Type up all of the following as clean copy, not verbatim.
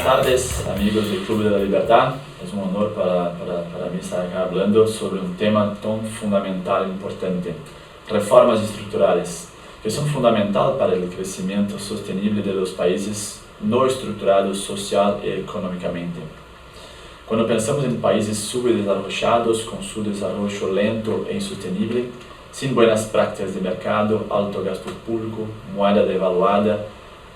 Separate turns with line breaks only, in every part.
tardes, amigos do Clube da Liberdade. É um honor para mim estar aqui falando sobre um tema tão fundamental e importante: reformas estruturais, que são fundamentais para o crescimento sostenível dos países não estruturados social e economicamente. Quando pensamos em países subdesenvolvidos, com seu desenvolvimento lento e insustenível, sem boas práticas de mercado, alto gasto público, moeda devaluada,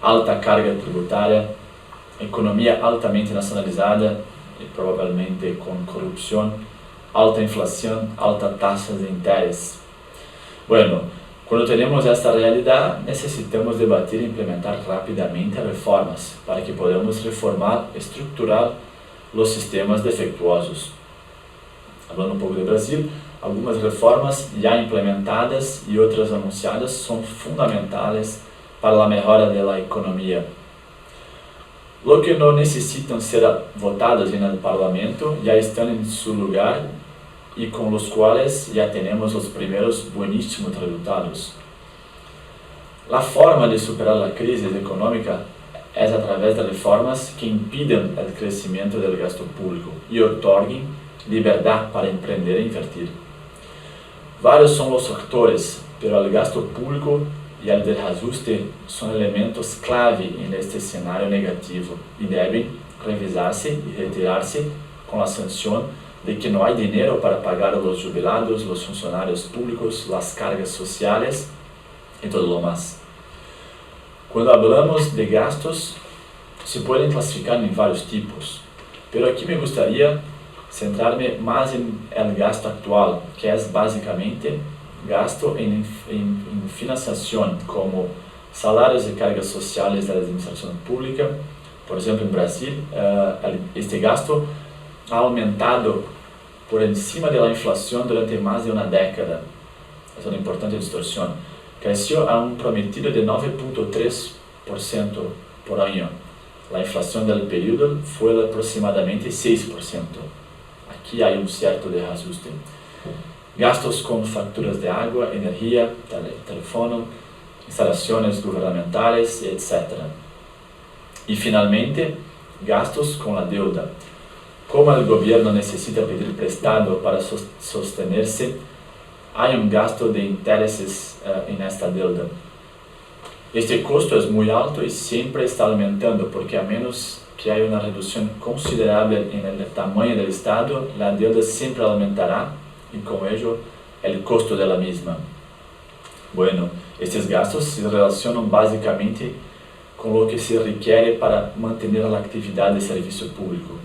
alta carga tributária, economia altamente nacionalizada e provavelmente com corrupção, alta inflação, alta taxa de interesse. Bueno, quando temos esta realidade, necessitamos debater e implementar rapidamente reformas para que podamos reformar e estruturar os sistemas defeituosos. Falando um pouco do Brasil, algumas reformas já implementadas e outras anunciadas são fundamentais para a melhora da economia. Lo que não necessitam ser votados no parlamento já estão em seu lugar e com os quais já temos os primeiros bueníssimos resultados. A forma de superar a crise econômica é através de reformas que impidam o crescimento do gasto público e otorguem liberdade para empreender e invertir. Vários são os fatores, pero o gasto público e o desajuste são elementos clave neste cenário negativo e devem revisar-se e retirar-se com a sanção de que não há dinheiro para pagar os jubilados, os funcionários públicos, as cargas sociais e todo o mais. Quando falamos de gastos, se podem classificar em vários tipos, pero aqui me gostaria centrar-me mais em el gasto atual, que é basicamente gasto em financiação, como salários e cargas sociais da administração pública. Por exemplo, em Brasil, este gasto ha aumentado por encima da inflação durante mais de uma década. Essa é uma importante distorção. Cresceu a um prometido de 9,3% por ano. A inflação do período foi aproximadamente 6%. Aqui há um certo desajuste. Gastos com facturas de água, energia, telefone, instalações governamentais, etc. E, finalmente, gastos com a deuda. Como o governo necessita pedir prestado para sostener-se, há um gasto de interesses nesta deuda. Este custo é muito alto e sempre está aumentando, porque a menos que haya uma redução considerável no tamanho do Estado, a deuda sempre aumentará e com ello o custo dela mesma. Bueno, estes gastos se relacionam basicamente com o que se requer para manter a atividade de serviço público.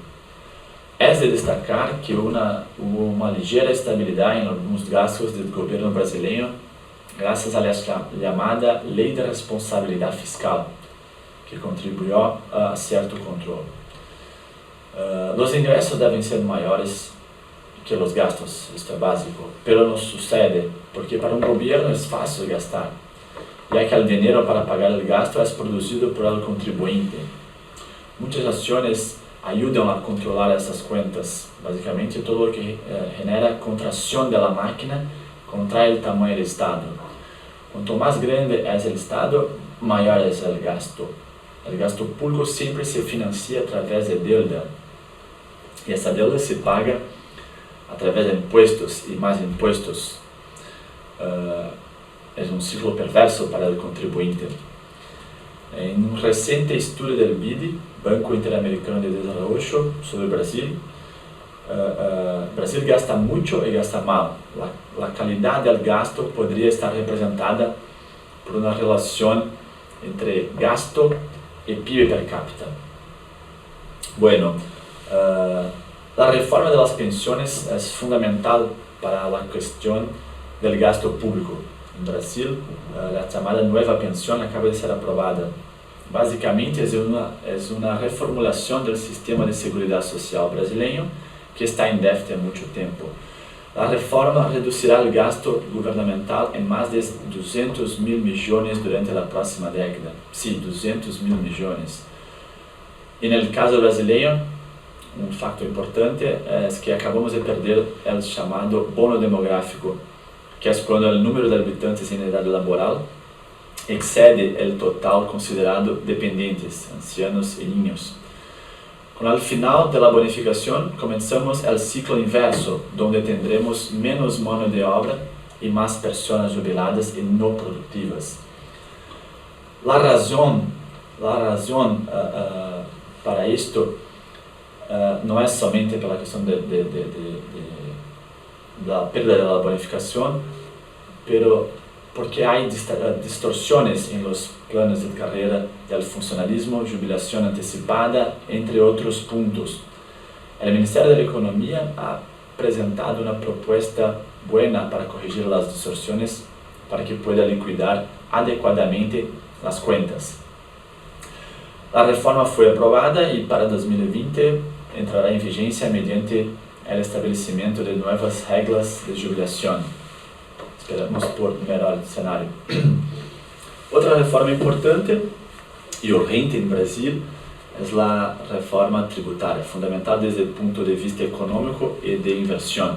É de destacar que houve uma ligeira estabilidade em alguns gastos do governo brasileiro, graças à chamada Lei da Responsabilidade Fiscal, que contribuiu a certo controle. Os ingressos devem ser maiores que os gastos, isto é básico, pero não sucede, porque para um governo é fácil gastar, já que o dinheiro para pagar o gasto é produzido por el contribuinte. Muitas ações ajudam a controlar essas contas. Basicamente, todo o que genera contração da máquina contrai o tamanho do Estado. Quanto mais grande é o Estado, maior é o gasto. O gasto público sempre se financia através de deuda. E essa deuda se paga através de impostos e mais impostos. É um ciclo perverso para o contribuinte. Em um recente estudo do BID, Banco Interamericano de Desenvolvimento, sobre o Brasil, Brasil gasta muito e gasta mal. A qualidade do gasto poderia estar representada por uma relação entre gasto e PIB per capita. Bueno, a reforma das pensões é fundamental para a questão do gasto público. No Brasil, a chamada nova pensão acaba de ser aprovada. Basicamente, é uma reformulação do sistema de seguridade social brasileiro que está em déficit há muito tempo. A reforma reduzirá o gasto governamental em mais de 200 mil milhões durante a próxima década. Sim, 200 mil milhões. E no caso brasileiro, um fato importante é que acabamos de perder o chamado bono demográfico, que é quando o número de habitantes em idade laboral excede o total considerado dependentes, ancianos e niños. Con el final de la bonificación comenzamos el ciclo inverso, donde tendremos menos mano de obra y más personas jubiladas y no productivas. La razón para esto no es solamente por la cuestión de la pérdida de la bonificación, pero porque hay distorsiones en los planos de carrera del funcionalismo, jubilación anticipada, entre otros puntos. El Ministerio de la Economía ha presentado una propuesta buena para corregir las distorsiones para que pueda liquidar adecuadamente las cuentas. La reforma fue aprobada y para 2020 entrará en vigencia mediante el establecimiento de nuevas reglas de jubilación. Esperamos por melhor cenário. Outra reforma importante e urgente em Brasil é a reforma tributária, fundamental desde o ponto de vista econômico e de inversión.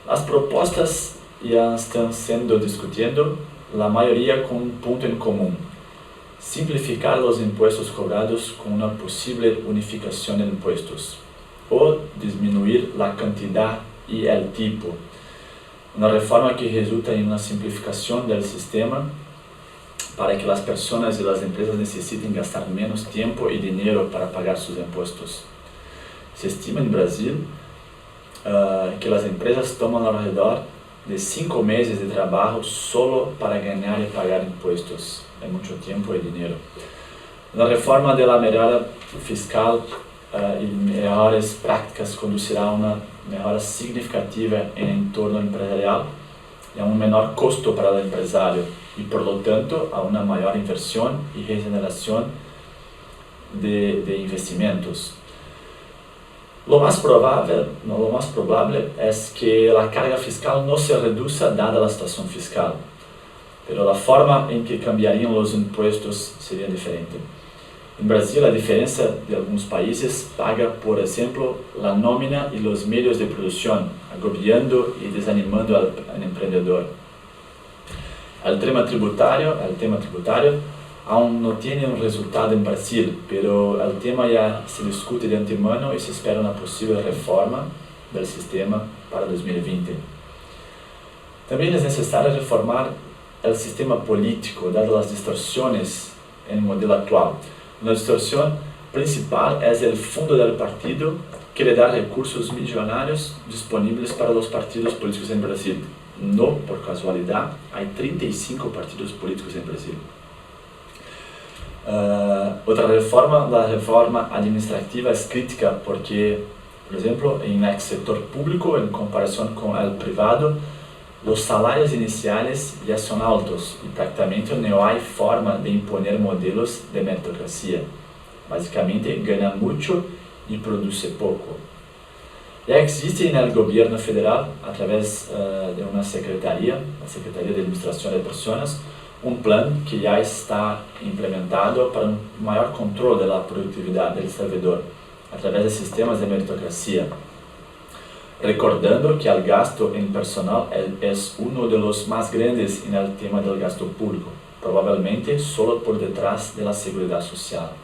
As propostas já estão sendo discutidas, a maioria com um ponto em comum: simplificar os impostos cobrados com uma possível unificação de impostos, ou diminuir a quantidade e o tipo. Uma reforma que resulta em uma simplificação do sistema para que as pessoas e as empresas necessitem gastar menos tempo e dinheiro para pagar seus impostos. Se estima em Brasil que as empresas tomam ao redor de 5 meses de trabalho solo para ganhar e pagar impostos. É muito tempo e dinheiro. A reforma da melhora fiscal e melhores práticas conduzirá a uma melhora significativa em entorno empresarial e a um menor custo para o empresário e, por lo tanto, a uma maior inversão e regeneração de investimentos. Lo más probable é que a carga fiscal não se reduza dada a situação fiscal, pero a forma em que cambiariam os impostos seria diferente. Em Brasil, a diferença de alguns países paga, por exemplo, a nómina e os meios de produção, agobiando e desanimando ao empreendedor. O tema tributário aún não tem resultado em Brasil, pero o tema já se discute de antemano e se espera uma possível reforma do sistema para 2020. Também é necessário reformar o sistema político, dadas as distorções no modelo atual. Uma distorção principal é o fundo do partido, que lhe dá recursos milionários disponíveis para os partidos políticos em Brasil. Não por casualidade, há 35 partidos políticos em Brasil. Outra reforma, a reforma administrativa, é crítica porque, por exemplo, no setor público, em comparação com o privado, os salários iniciais já são altos e praticamente não há forma de imponer modelos de meritocracia. Basicamente, ganha muito e produz pouco. Já existe no governo federal, através de uma secretaria, a Secretaria de Administração de Pessoas, um plano que já está implementado para um maior controle da produtividade do servidor, através de sistemas de meritocracia. Recordando que o gasto em personal é um dos mais grandes no tema do gasto público, provavelmente solo por detrás da Seguridade Social.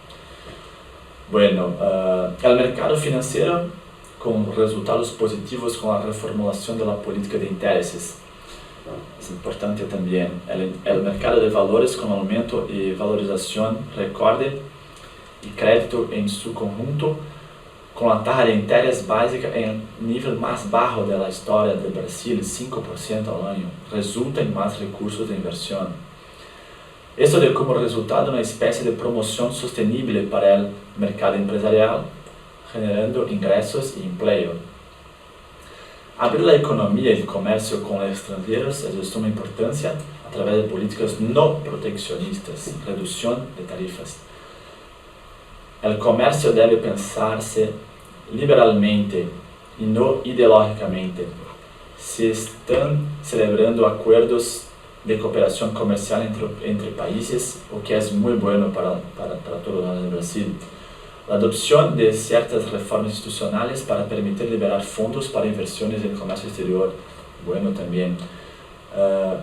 Bueno, o mercado financeiro com resultados positivos com a reformulação da política de interesses. É importante também. O mercado de valores com aumento e valorização recorde e crédito em seu conjunto, com a taxa de interesse básica em nível mais baixo da história do Brasil, 5% ao ano, resulta em mais recursos de inversão. Isso deu como resultado uma espécie de promoção sustentável para o mercado empresarial, generando ingressos e emprego. Abrir a economia e o comércio com estrangeiros é de suma importância através de políticas não proteccionistas, redução de tarifas. O comércio deve pensar-se liberalmente e não ideologicamente. Se estão celebrando acordos de cooperação comercial entre países, o que é muito bom para todos nós no Brasil. A adopção de certas reformas institucionais para permitir liberar fundos para inversões em comércio exterior, bueno também.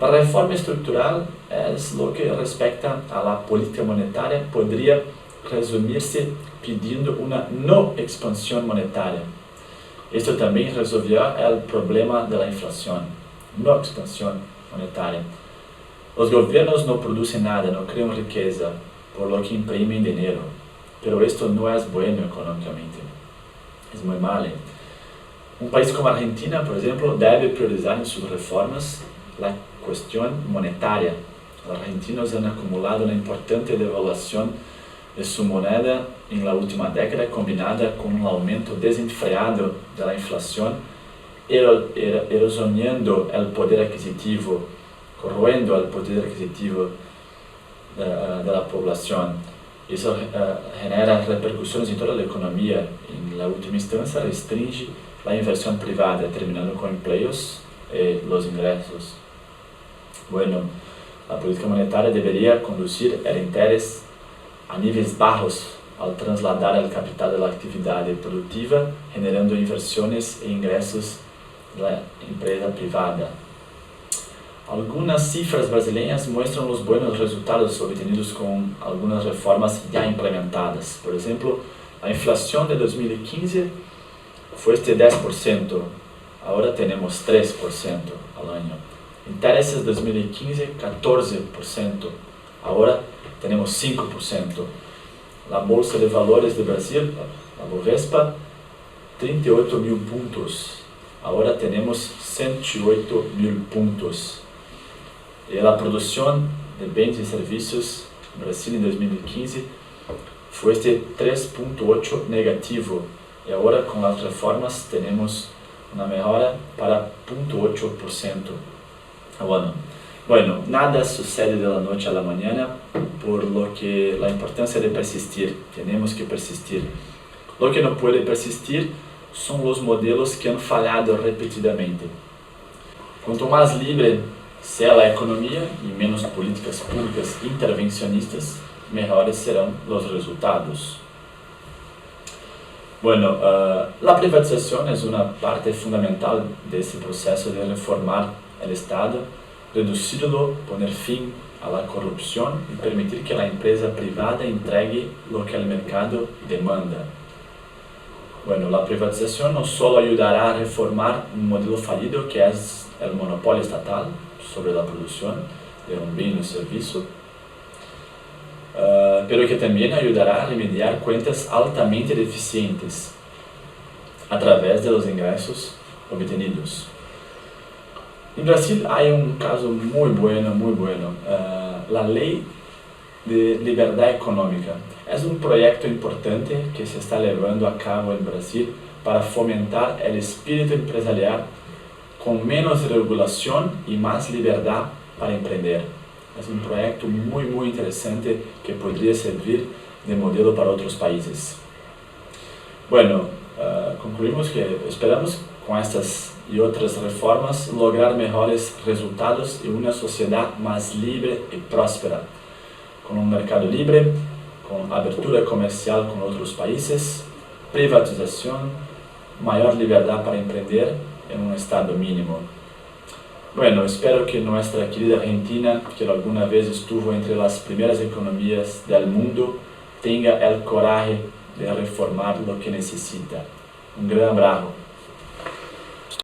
Para a reforma estrutural, é o que respeita a la política monetária, poderia resumirse pidiendo una no expansión monetaria. Esto también resolverá el problema de la inflación. No expansión monetaria. Los gobiernos no producen nada, no crean riqueza, por lo que imprimen dinero. Pero esto no es bueno económicamente. Es muy malo. Un país como Argentina, por ejemplo, debe priorizar en sus reformas la cuestión monetaria. Los argentinos han acumulado una importante devaluación de su moneda en la última década, combinada con un aumento desenfreado de la inflación, erosionando el poder adquisitivo, corroendo el poder adquisitivo de la población. Eso genera repercusiones en toda la economía. En la última instancia, restringe la inversión privada, terminando con empleos y los ingresos. Bueno, la política monetaria debería conducir el interés a niveles bajos al trasladar el capital de la actividad productiva, generando inversiones e ingresos de la empresa privada. Algunas cifras brasileñas muestran los buenos resultados obtenidos con algunas reformas ya implementadas. Por ejemplo, la inflación de 2015 fue de 10%, ahora tenemos 3% al año. Intereses 2015, 14%, ahora tenemos 5%. La Bolsa de Valores de Brasil, la Bovespa, 38.000 puntos, ahora tenemos 108.000 puntos. Y la producción de bienes y servicios en Brasil en 2015 fue de 3.8 negativo, y ahora con las reformas tenemos una mejora para 0.8%. Bueno, nada sucede de la noche a la mañana, por lo que la importancia de persistir, tenemos que persistir. Lo que no puede persistir son los modelos que han fallado repetidamente. Cuanto más libre sea la economía y menos políticas públicas intervencionistas, mejores serán los resultados. Bueno, la privatización es una parte fundamental de ese proceso de reformar el Estado, reducirlo, poner fin a la corrupción y permitir que la empresa privada entregue lo que el mercado demanda. Bueno, la privatización no solo ayudará a reformar un modelo fallido que es el monopolio estatal sobre la producción de un bien o servicio, pero que también ayudará a remediar cuentas altamente deficientes a través de los ingresos obtenidos. En Brasil hay un caso muy bueno, la Ley de Liberdade Econômica. Es un proyecto importante que se está llevando a cabo en Brasil para fomentar el espíritu empresarial con menos regulación y más libertad para emprender. Es un proyecto muy interesante que podría servir de modelo para otros países. Bueno, concluimos que esperamos con estas y otras reformas lograr mejores resultados y una sociedad más libre y próspera, con un mercado libre, con abertura comercial con otros países, privatización, mayor libertad para emprender en un estado mínimo. Bueno, espero que nuestra querida Argentina, que alguna vez estuvo entre las primeras economías del mundo, tenga el coraje de reformar lo que necesita. Un gran abrazo.